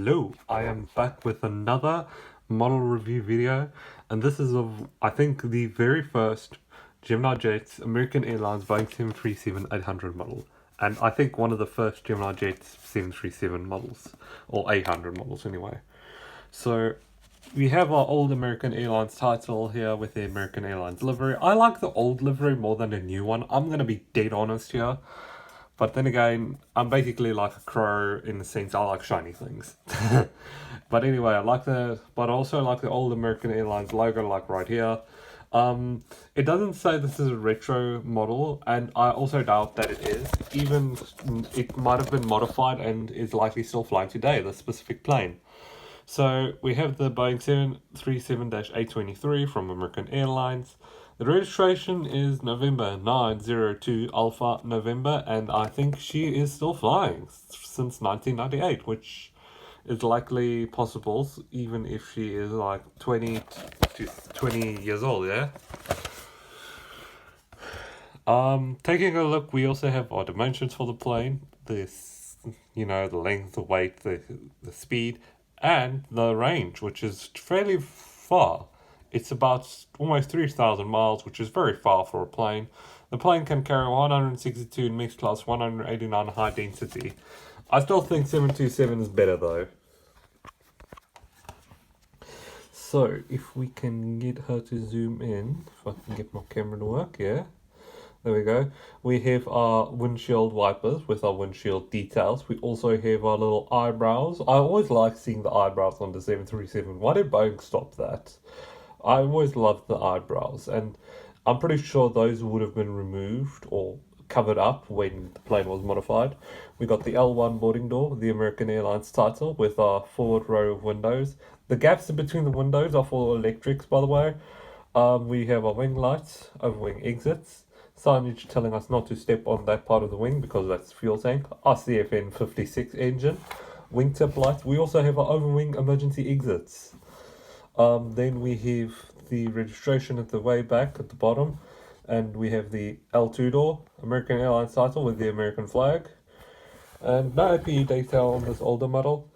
Hello, I am back with another model review video, and this is of, I think, the very first Gemini Jets American Airlines Boeing 737-800 model, and I think one of the first Gemini Jets 737 models, or 800 models anyway. So we have our old American Airlines title here with the American Airlines livery. I like the old livery more than the new one. I'm going to be dead honest here. But then again, I'm basically like a crow in the sense I like shiny things. But anyway, but I also like the old American Airlines logo, like right here. It doesn't say this is a retro model, and I also doubt that it is. Even it might have been modified and is likely still flying today, the specific plane. So we have the Boeing 737-823 from American Airlines. The registration is November 902 Alpha November, and I think she is still flying since 1998, which is likely possible even if she is like 20 to 20 years old, yeah? Taking a look, we also have our dimensions for the plane. This, the length, the weight, the speed, and the range, which is fairly far. It's about almost 3,000 miles, which is very far for a plane. The plane can carry 162 in mixed class, 189 high density. I still think 727 is better though. So, if we can get her to zoom in, if I can get my camera to work, yeah. There we go. We have our windshield wipers with our windshield details. We also have our little eyebrows. I always like seeing the eyebrows on the 737. Why did Boeing stop that? I always loved the eyebrows, and I'm pretty sure those would have been removed or covered up when the plane was modified. We got the L1 boarding door, the American Airlines title, with our forward row of windows. The gaps in between the windows are for electrics, by the way. We have our wing lights, overwing exits, signage telling us not to step on that part of the wing because that's fuel tank, RCFN 56 engine, wingtip lights. We also have our overwing emergency exits. Then we have the registration at the way back at the bottom, and we have the L2 door, American Airlines title with the American flag, and no APE detail on this older model.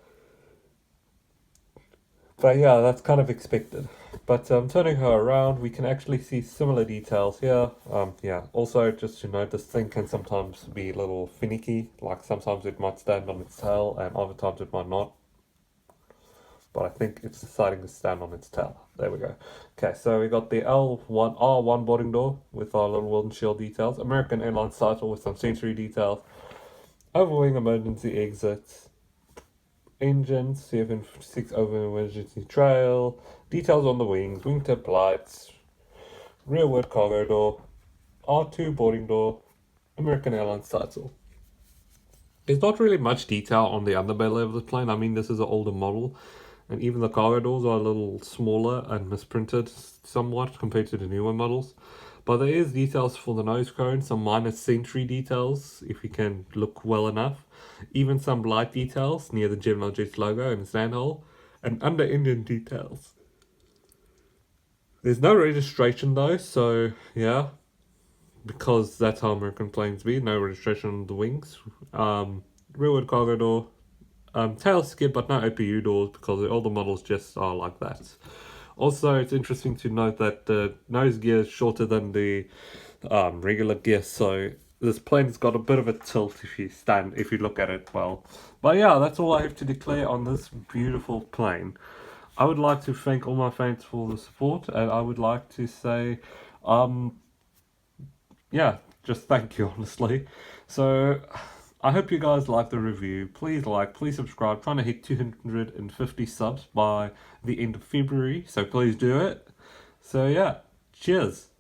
But yeah, that's kind of expected. But turning her around, we can actually see similar details here. Also just to note, this thing can sometimes be a little finicky, like sometimes it might stand on its tail and other times it might not. But I think it's deciding to stand on its tail. There we go. Okay, so we got the R1 boarding door with our little windshield details, American Airlines title with some sensory details, overwing emergency exits, engines, CFN56 overwing emergency trail, details on the wings, wingtip lights, rearward cargo door, R2 boarding door, American Airlines title. There's not really much detail on the underbelly of the plane. I mean, this is an older model, and even the cargo doors are a little smaller and misprinted somewhat compared to the newer models. But there is details for the nose cone, some minor sentry details if you can look well enough, even some light details near the Gemini Jets logo and the stand hole, and under engine details. There's no registration though, so yeah, because that's how American planes be, no registration on the wings. Rearward cargo door, tail skid, but no OPU doors because all the models just are like that. Also, it's interesting to note that the nose gear is shorter than the regular gear, so this plane's got a bit of a tilt if you look at it well. But yeah, that's all I have to declare on this beautiful plane. I would like to thank all my fans for the support, and I would like to say, just thank you, honestly. So, I hope you guys like the review. Please please subscribe. Trying to hit 250 subs by the end of February, so please do it. So yeah, cheers.